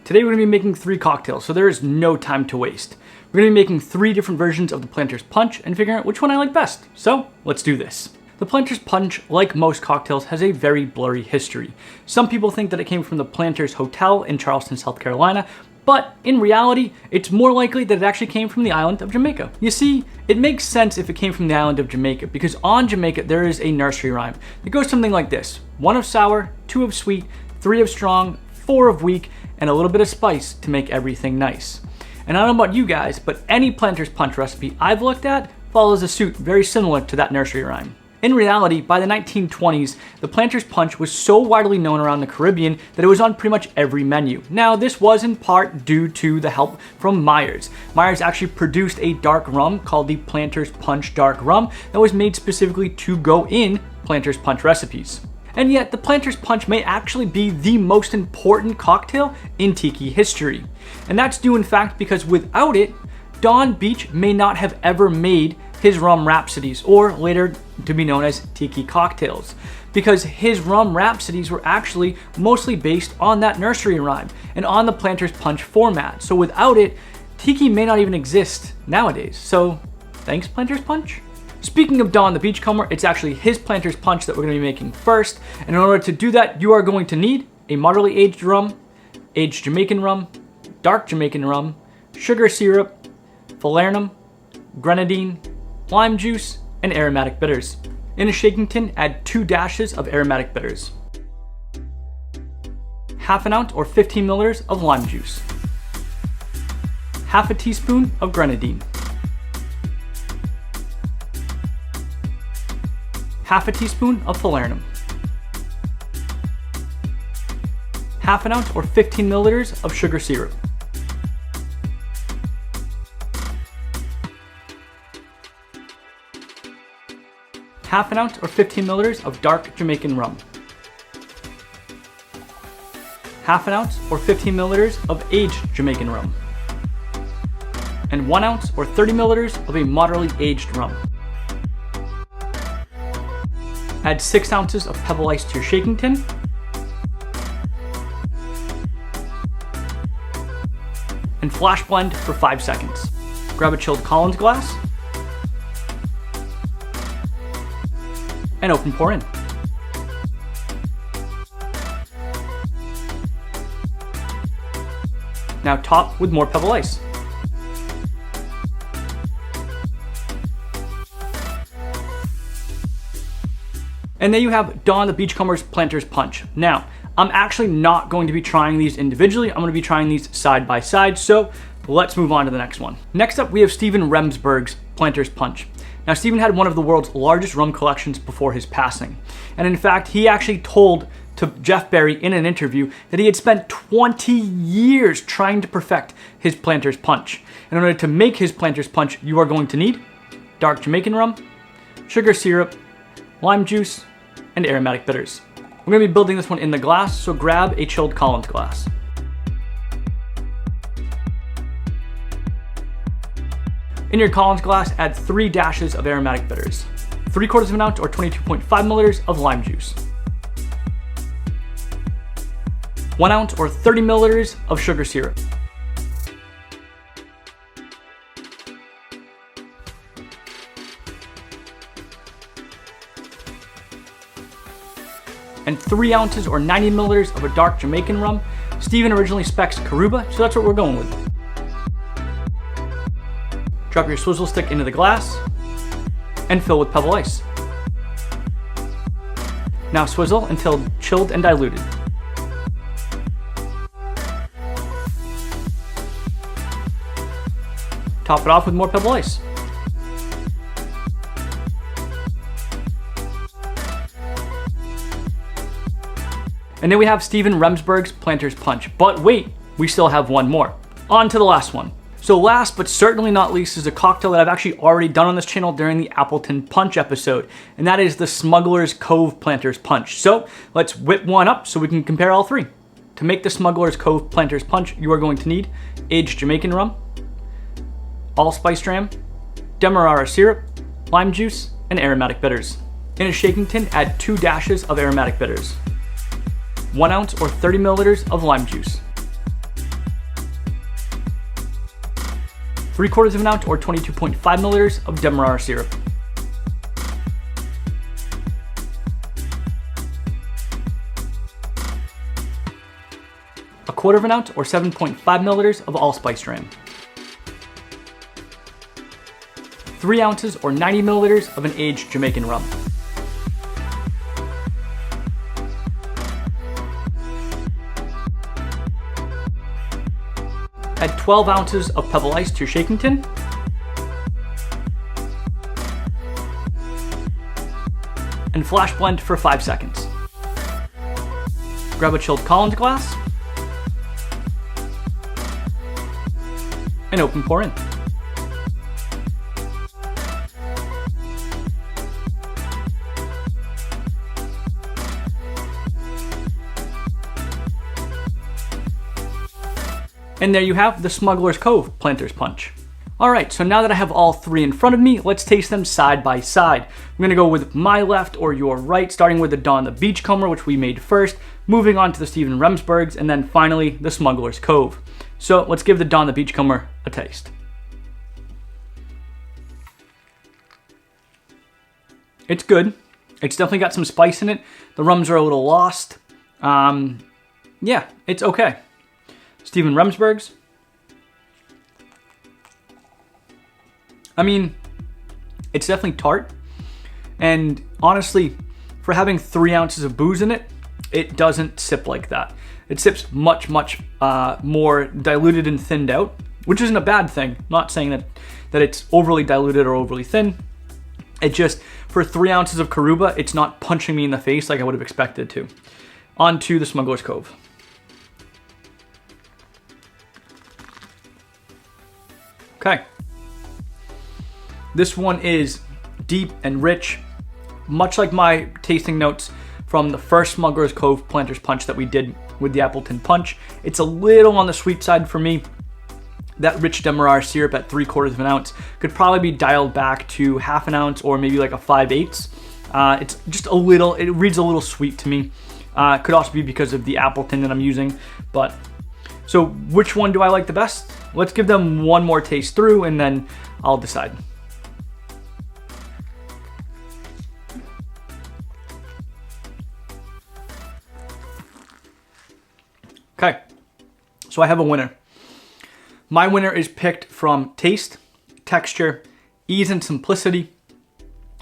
Today we're going to be making 3 cocktails, so there is no time to waste. We're going to be making 3 different versions of the Planter's Punch and figuring out which one I like best. So let's do this. The Planter's Punch, like most cocktails, has a very blurry history. Some people think that it came from the Planter's Hotel in Charleston, South Carolina, but in reality, it's more likely that it actually came from the island of Jamaica. You see, it makes sense if it came from the island of Jamaica, because on Jamaica there is a nursery rhyme that goes something like this: 1 of sour, 2 of sweet, 3 of strong, 4 of weak, and a little bit of spice to make everything nice. And I don't know about you guys, but any Planter's Punch recipe I've looked at follows a suit very similar to that nursery rhyme. In reality, by the 1920s, the Planter's Punch was so widely known around the Caribbean that it was on pretty much every menu. Now, this was in part due to the help from Myers. Myers actually produced a dark rum called the Planter's Punch Dark Rum that was made specifically to go in Planter's Punch recipes. And yet, the Planter's Punch may actually be the most important cocktail in Tiki history. And that's due in fact because without it, Donn Beach may not have ever made his rum rhapsodies, or later to be known as Tiki cocktails, because his rum rhapsodies were actually mostly based on that nursery rhyme and on the Planter's Punch format. So without it, Tiki may not even exist nowadays. So thanks, Planter's Punch. Speaking of Donn the Beachcomber, it's actually his Planter's Punch that we're going to be making first. And in order to do that, you are going to need a moderately aged rum, aged Jamaican rum, dark Jamaican rum, sugar syrup, Falernum, Grenadine, lime juice, and aromatic bitters. In a shaking tin, add 2 dashes of aromatic bitters, half an ounce or 15 milliliters of lime juice, half a teaspoon of grenadine, half a teaspoon of falernum, half an ounce or 15 milliliters of sugar syrup, half an ounce or 15 milliliters of dark Jamaican rum, half an ounce or 15 milliliters of aged Jamaican rum, and 1 ounce or 30 milliliters of a moderately aged rum. Add 6 ounces of pebble ice to your shaking tin, and flash blend for 5 seconds. Grab a chilled Collins glass, and open pour in. Now top with more pebble ice. And there you have Donn the Beachcomber's Planter's Punch. Now, I'm actually not going to be trying these individually. I'm going to be trying these side by side, so let's move on to the next one. Next up, we have Stephen Remsberg's Planter's Punch. Now, Stephen had one of the world's largest rum collections before his passing. And in fact, he actually told to Jeff Berry in an interview that he had spent 20 years trying to perfect his Planter's Punch. In order to make his Planter's Punch, you are going to need dark Jamaican rum, sugar syrup, lime juice, and aromatic bitters. We're going to be building this one in the glass, so grab a chilled Collins glass. In your Collins glass, add 3 dashes of aromatic bitters, 3/4 of an ounce or 22.5 milliliters of lime juice, 1 ounce or 30 milliliters of sugar syrup, and 3 ounces or 90 milliliters of a dark Jamaican rum. Stephen originally specs Caruba, so that's what we're going with. Drop your swizzle stick into the glass and fill with pebble ice. Now swizzle until chilled and diluted. Top it off with more pebble ice. And then we have Stephen Remsberg's Planter's Punch. But wait, we still have one more. On to the last one. So last but certainly not least is a cocktail that I've actually already done on this channel during the Appleton Punch episode, and that is the Smugglers Cove Planter's Punch. So let's whip one up so we can compare all 3. To make the Smugglers Cove Planter's Punch, you are going to need aged Jamaican rum, Allspice Dram, Demerara syrup, lime juice, and aromatic bitters. In a shaking tin, add 2 dashes of aromatic bitters, 1 ounce or 30 milliliters of lime juice, 3/4 of an ounce or 22.5 milliliters of Demerara syrup. A 1/4 of an ounce or 7.5 milliliters of Allspice Dram. 3 ounces or 90 milliliters of an Aged Jamaican Rum. Add 12 ounces of Pebble Ice to your shaking tin. And flash blend for 5 seconds. Grab a chilled Collins glass. And open pour in. And there you have the Smugglers Cove Planter's Punch. All right, so now that I have all three in front of me, let's taste them side by side. I'm gonna go with my left or your right, starting with the Donn the Beachcomber, which we made first, moving on to the Stephen Remsbergs, and then finally the Smugglers Cove. So let's give the Donn the Beachcomber a taste. It's good. It's definitely got some spice in it. The rums are a little lost. Yeah, it's okay. Stephen Remsberg's. I mean, it's definitely tart. And honestly, for having 3 ounces of booze in it, it doesn't sip like that. It sips much more diluted and thinned out, which isn't a bad thing. I'm not saying that it's overly diluted or overly thin. It just, for 3 ounces of Karuba, it's not punching me in the face like I would have expected to. On to the Smugglers Cove. Okay. This one is deep and rich, much like my tasting notes from the first Smugglers Cove Planter's Punch that we did with the Appleton Punch. It's a little on the sweet side for me. That rich Demerara syrup at 3/4 of an ounce could probably be dialed back to 1/2 ounce or maybe like a 5/8. It's just a little, it reads a little sweet to me. Could also be because of the Appleton that I'm using, but so which one do I like the best? Let's give them one more taste through and then I'll decide. Okay, so I have a winner. My winner is picked from taste, texture, ease and simplicity,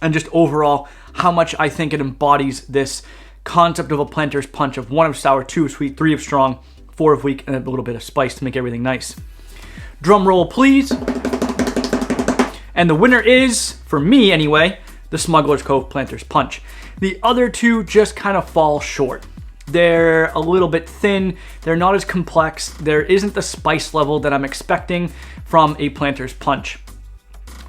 and just overall how much I think it embodies this concept of a Planter's Punch of 1 of sour, 2 of sweet, 3 of strong, 4 of weak, and a little bit of spice to make everything nice. Drum roll, please. And the winner is, for me anyway, the Smugglers Cove Planter's Punch. The other two just kind of fall short. They're a little bit thin, they're not as complex, there isn't the spice level that I'm expecting from a Planter's Punch.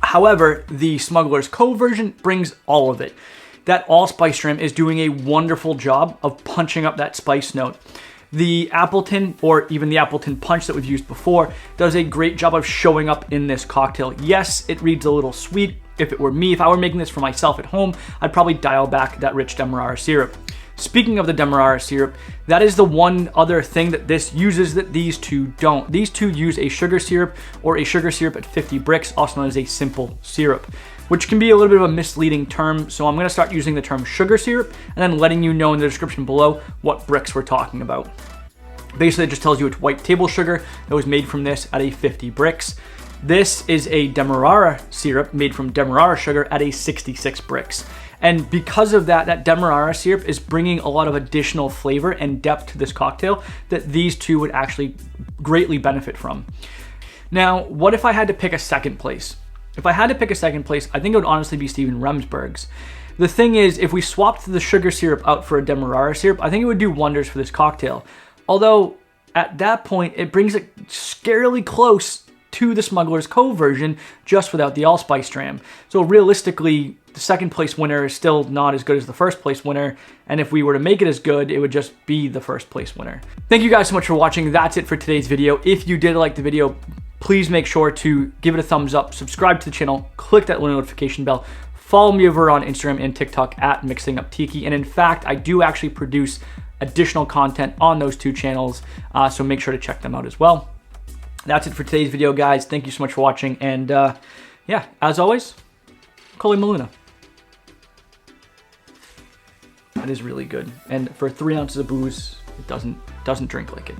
However, the Smugglers Cove version brings all of it. That Allspice Dram is doing a wonderful job of punching up that spice note. The Appleton, or even the Appleton Punch that we've used before, does a great job of showing up in this cocktail. Yes, it reads a little sweet. If it were me, if I were making this for myself at home, I'd probably dial back that rich Demerara syrup. Speaking of the Demerara syrup, that is the one other thing that this uses that these two don't. These two use a sugar syrup or a sugar syrup at 50 Brix, also known as a simple syrup, which can be a little bit of a misleading term. So I'm gonna start using the term sugar syrup and then letting you know in the description below what Brix we're talking about. Basically, it just tells you it's white table sugar that was made from this at a 50 Brix. This is a Demerara syrup made from Demerara sugar at a 66 Brix. And because of that, that Demerara syrup is bringing a lot of additional flavor and depth to this cocktail that these two would actually greatly benefit from. Now, what if I had to pick a second place? If I had to pick a second place, I think it would honestly be Stephen Remsberg's. The thing is, if we swapped the sugar syrup out for a Demerara syrup, I think it would do wonders for this cocktail. Although, at that point, it brings it scarily close to the Smugglers Cove version, just without the Allspice Dram. So realistically, the second place winner is still not as good as the first place winner, and if we were to make it as good, it would just be the first place winner. Thank you guys so much for watching. That's it for today's video. If you did like the video, please make sure to give it a thumbs up, subscribe to the channel, click that little notification bell, follow me over on Instagram and TikTok at Mixing Up Tiki, and in fact, I do actually produce additional content on those two channels, so make sure to check them out as well. That's it for today's video, guys. Thank you so much for watching. And yeah, as always, Koli Maluna. That is really good. And for 3 ounces of booze, it doesn't drink like it.